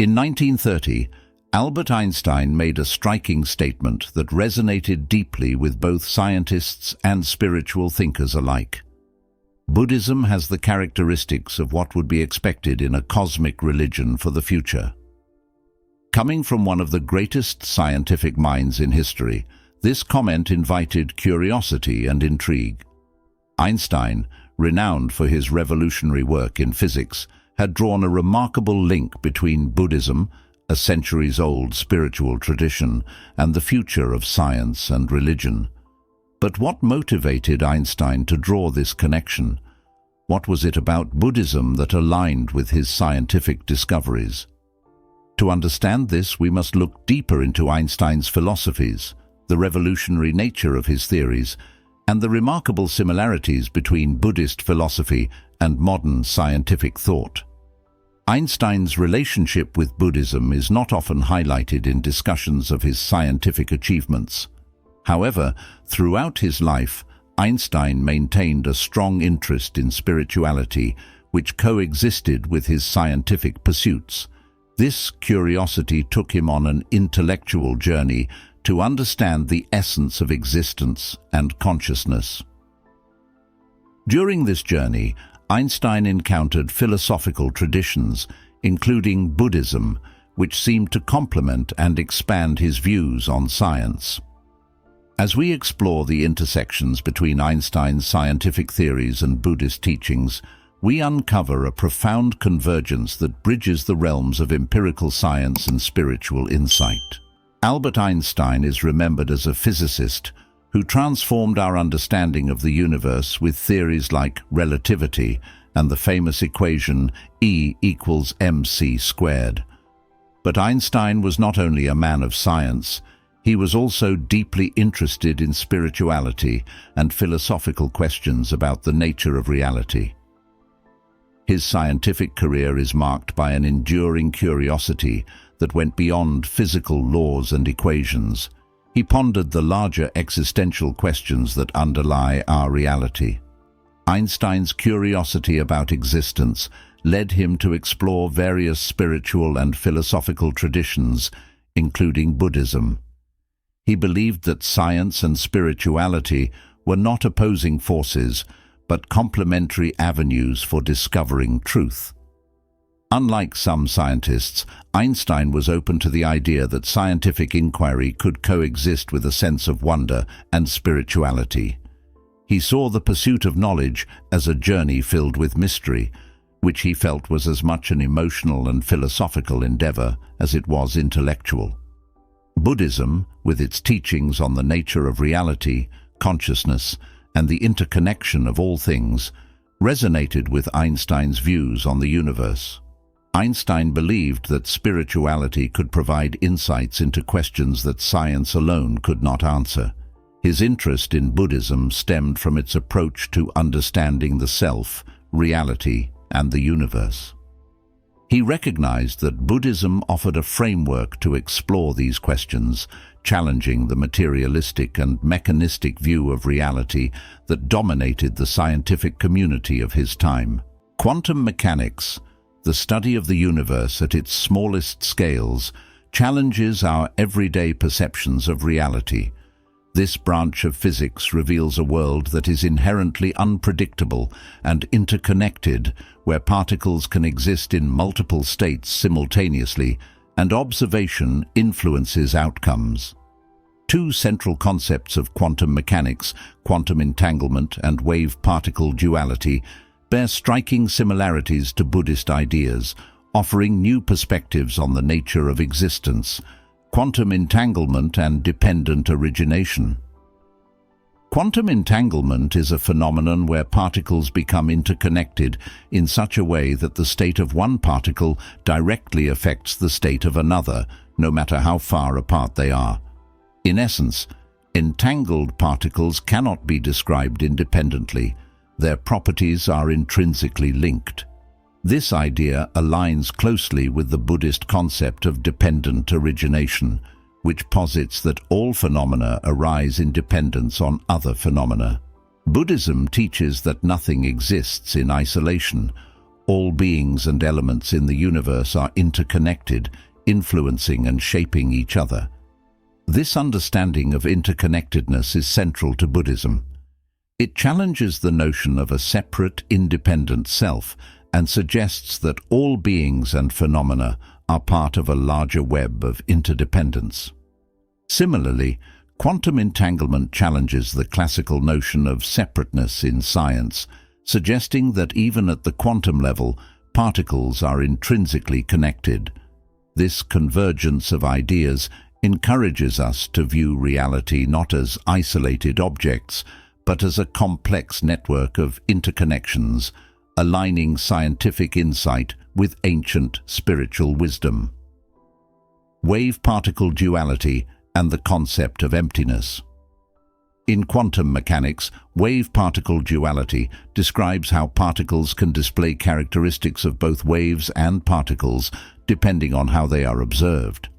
In 1930, Albert Einstein made a striking statement that resonated deeply with both scientists and spiritual thinkers alike. Buddhism has the characteristics of what would be expected in a cosmic religion for the future. Coming from one of the greatest scientific minds in history, this comment invited curiosity and intrigue. Einstein, renowned for his revolutionary work in physics, had drawn a remarkable link between Buddhism, a centuries-old spiritual tradition, and the future of science and religion. But what motivated Einstein to draw this connection? What was it about Buddhism that aligned with his scientific discoveries? To understand this, we must look deeper into Einstein's philosophies, the revolutionary nature of his theories, and the remarkable similarities between Buddhist philosophy and modern scientific thought. Einstein's relationship with Buddhism is not often highlighted in discussions of his scientific achievements. However, throughout his life, Einstein maintained a strong interest in spirituality, which coexisted with his scientific pursuits. This curiosity took him on an intellectual journey to understand the essence of existence and consciousness. During this journey, Einstein encountered philosophical traditions, including Buddhism, which seemed to complement and expand his views on science. As we explore the intersections between Einstein's scientific theories and Buddhist teachings, we uncover a profound convergence that bridges the realms of empirical science and spiritual insight. Albert Einstein is remembered as a physicist who transformed our understanding of the universe with theories like relativity and the famous equation E equals mc squared. But Einstein was not only a man of science, he was also deeply interested in spirituality and philosophical questions about the nature of reality. His scientific career is marked by an enduring curiosity that went beyond physical laws and equations. He pondered the larger existential questions that underlie our reality. Einstein's curiosity about existence led him to explore various spiritual and philosophical traditions, including Buddhism. He believed that science and spirituality were not opposing forces, but complementary avenues for discovering truth. Unlike some scientists, Einstein was open to the idea that scientific inquiry could coexist with a sense of wonder and spirituality. He saw the pursuit of knowledge as a journey filled with mystery, which he felt was as much an emotional and philosophical endeavor as it was intellectual. Buddhism, with its teachings on the nature of reality, consciousness, and the interconnection of all things, resonated with Einstein's views on the universe. Einstein believed that spirituality could provide insights into questions that science alone could not answer. His interest in Buddhism stemmed from its approach to understanding the self, reality, and the universe. He recognized that Buddhism offered a framework to explore these questions, challenging the materialistic and mechanistic view of reality that dominated the scientific community of his time. Quantum mechanics, the study of the universe at its smallest scales, challenges our everyday perceptions of reality. This branch of physics reveals a world that is inherently unpredictable and interconnected, where particles can exist in multiple states simultaneously, and observation influences outcomes. Two central concepts of quantum mechanics, quantum entanglement and wave-particle duality, bear striking similarities to Buddhist ideas, offering new perspectives on the nature of existence, quantum entanglement and dependent origination. Quantum entanglement is a phenomenon where particles become interconnected in such a way that the state of one particle directly affects the state of another, no matter how far apart they are. In essence, entangled particles cannot be described independently. Their properties are intrinsically linked. This idea aligns closely with the Buddhist concept of dependent origination, which posits that all phenomena arise in dependence on other phenomena. Buddhism teaches that nothing exists in isolation. all beings and elements in the universe are interconnected, influencing and shaping each other. This understanding of interconnectedness is central to Buddhism. It challenges the notion of a separate, independent self and suggests that all beings and phenomena are part of a larger web of interdependence. Similarly, quantum entanglement challenges the classical notion of separateness in science, suggesting that even at the quantum level, particles are intrinsically connected. This convergence of ideas encourages us to view reality not as isolated objects, but as a complex network of interconnections, aligning scientific insight with ancient spiritual wisdom. Wave-particle duality and the concept of emptiness. In quantum mechanics, wave-particle duality describes how particles can display characteristics of both waves and particles depending on how they are observed.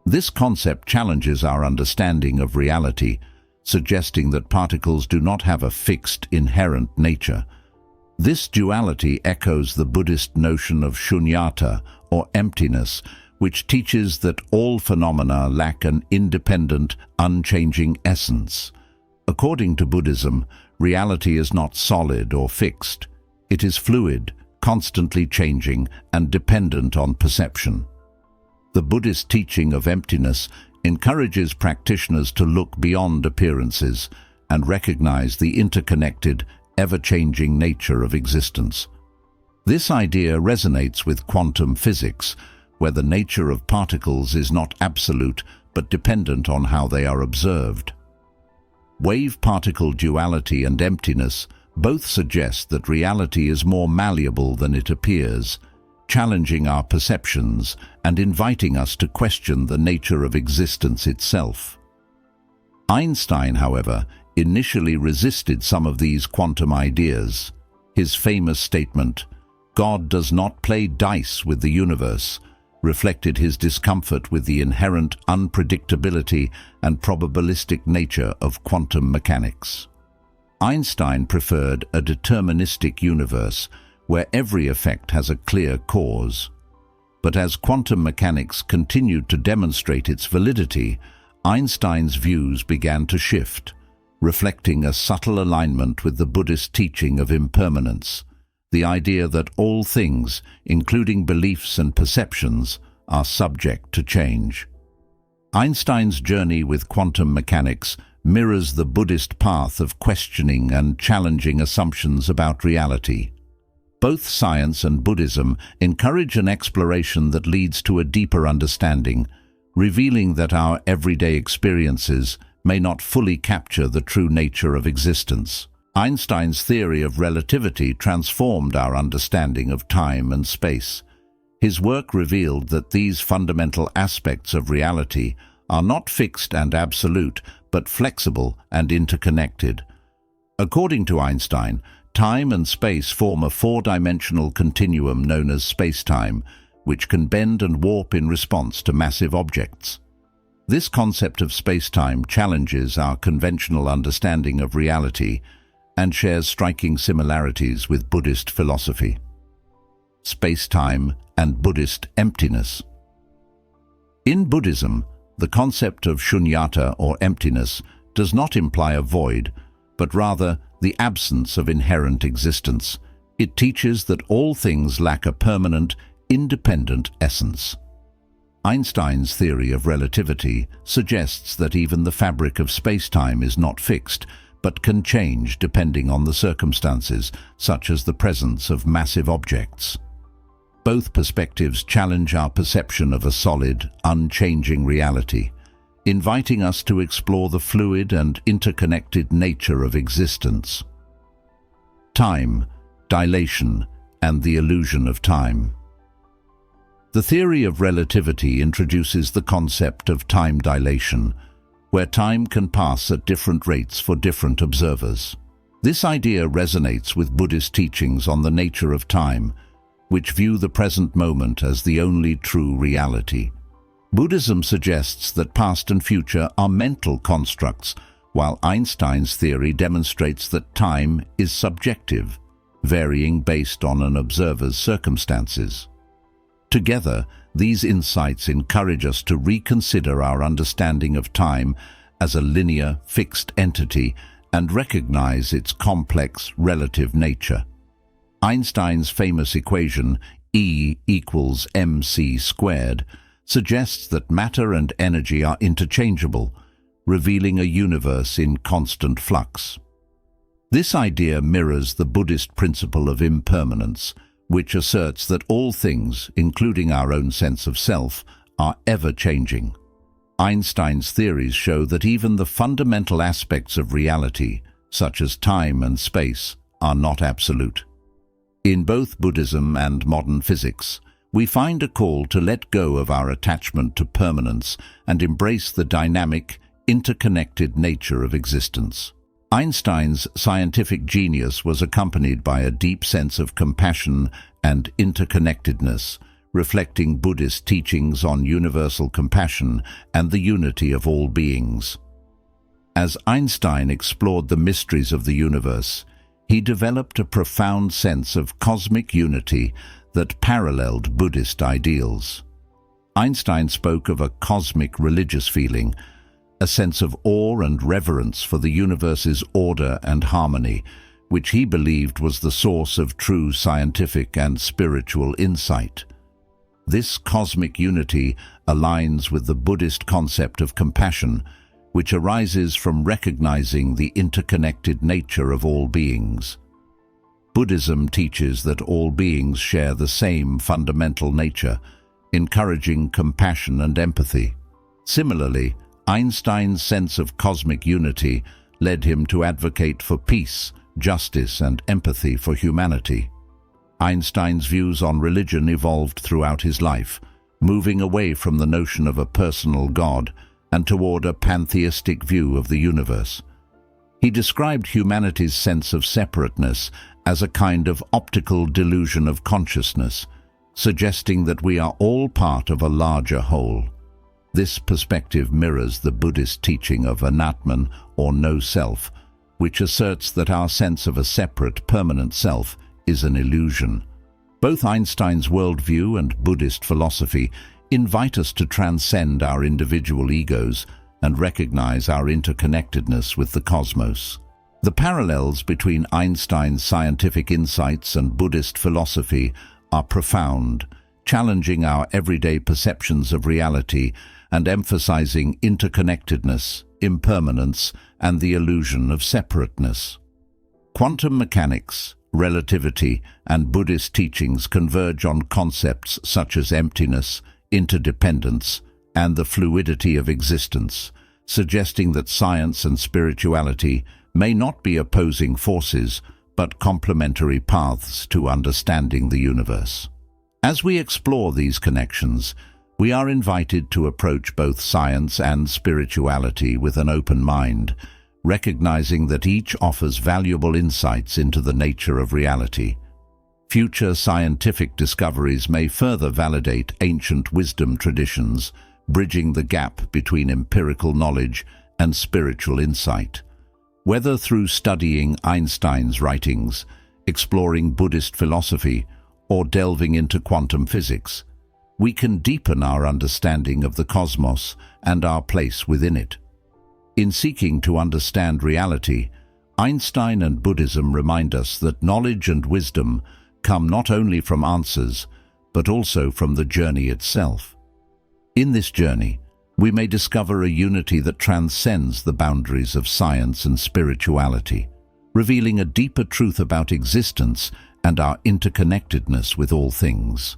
This concept challenges our understanding of reality, suggesting that particles do not have a fixed, inherent nature. This duality echoes the Buddhist notion of shunyata, or emptiness, which teaches that all phenomena lack an independent, unchanging essence. According to Buddhism, reality is not solid or fixed. It is fluid, constantly changing, and dependent on perception. The Buddhist teaching of emptiness encourages practitioners to look beyond appearances and recognize the interconnected, ever-changing nature of existence. This idea resonates with quantum physics, where the nature of particles is not absolute but dependent on how they are observed. Wave-particle duality and emptiness both suggest that reality is more malleable than it appears, challenging our perceptions and inviting us to question the nature of existence itself. Einstein, however, initially resisted some of these quantum ideas. His famous statement, "God does not play dice with the universe," reflected his discomfort with the inherent unpredictability and probabilistic nature of quantum mechanics. Einstein preferred a deterministic universe where every effect has a clear cause. But as quantum mechanics continued to demonstrate its validity, Einstein's views began to shift, reflecting a subtle alignment with the Buddhist teaching of impermanence, the idea that all things, including beliefs and perceptions, are subject to change. Einstein's journey with quantum mechanics mirrors the Buddhist path of questioning and challenging assumptions about reality. Both science and Buddhism encourage an exploration that leads to a deeper understanding, revealing that our everyday experiences may not fully capture the true nature of existence. Einstein's theory of relativity transformed our understanding of time and space. His work revealed that these fundamental aspects of reality are not fixed and absolute, but flexible and interconnected. According to Einstein, time and space form a four-dimensional continuum known as space-time, which can bend and warp in response to massive objects. This concept of space-time challenges our conventional understanding of reality and shares striking similarities with Buddhist philosophy. Space-time and Buddhist emptiness. In Buddhism, the concept of shunyata, or emptiness, does not imply a void, but rather the absence of inherent existence. It teaches that all things lack a permanent, independent essence. Einstein's theory of relativity suggests that even the fabric of space-time is not fixed, but can change depending on the circumstances, such as the presence of massive objects. Both perspectives challenge our perception of a solid, unchanging reality, inviting us to explore the fluid and interconnected nature of existence. Time, dilation, and the illusion of time. The theory of relativity introduces the concept of time dilation, where time can pass at different rates for different observers. This idea resonates with Buddhist teachings on the nature of time, which view the present moment as the only true reality. Buddhism suggests that past and future are mental constructs, while Einstein's theory demonstrates that time is subjective. varying based on an observer's circumstances. Together, these insights encourage us to reconsider our understanding of time as a linear, fixed entity and recognize its complex, relative nature. Einstein's famous equation, E equals mc squared, suggests that matter and energy are interchangeable, revealing a universe in constant flux. This idea mirrors the Buddhist principle of impermanence, which asserts that all things, including our own sense of self, are ever-changing. Einstein's theories show that even the fundamental aspects of reality, such as time and space, are not absolute. In both Buddhism and modern physics, we find a call to let go of our attachment to permanence and embrace the dynamic, interconnected nature of existence. Einstein's scientific genius was accompanied by a deep sense of compassion and interconnectedness, reflecting Buddhist teachings on universal compassion and the unity of all beings. As Einstein explored the mysteries of the universe, he developed a profound sense of cosmic unity that paralleled Buddhist ideals. Einstein spoke of a cosmic religious feeling, a sense of awe and reverence for the universe's order and harmony, which he believed was the source of true scientific and spiritual insight. This cosmic unity aligns with the Buddhist concept of compassion, which arises from recognizing the interconnected nature of all beings. Buddhism teaches that all beings share the same fundamental nature, encouraging compassion and empathy. Similarly, Einstein's sense of cosmic unity led him to advocate for peace, justice, and empathy for humanity. Einstein's views on religion evolved throughout his life, moving away from the notion of a personal God and toward a pantheistic view of the universe. He described humanity's sense of separateness as a kind of optical delusion of consciousness, suggesting that we are all part of a larger whole. This perspective mirrors the Buddhist teaching of Anatman, or no self, which asserts that our sense of a separate, permanent self is an illusion. Both Einstein's worldview and Buddhist philosophy invite us to transcend our individual egos and recognize our interconnectedness with the cosmos. The parallels between Einstein's scientific insights and Buddhist philosophy are profound, challenging our everyday perceptions of reality and emphasizing interconnectedness, impermanence, and the illusion of separateness. Quantum mechanics, relativity, and Buddhist teachings converge on concepts such as emptiness, interdependence, and the fluidity of existence, suggesting that science and spirituality may not be opposing forces, but complementary paths to understanding the universe. As we explore these connections, we are invited to approach both science and spirituality with an open mind, recognizing that each offers valuable insights into the nature of reality. Future scientific discoveries may further validate ancient wisdom traditions, bridging the gap between empirical knowledge and spiritual insight. Whether through studying Einstein's writings, exploring Buddhist philosophy, or delving into quantum physics, we can deepen our understanding of the cosmos and our place within it. In seeking to understand reality, Einstein and Buddhism remind us that knowledge and wisdom come not only from answers, but also from the journey itself. In this journey, we may discover a unity that transcends the boundaries of science and spirituality, revealing a deeper truth about existence and our interconnectedness with all things.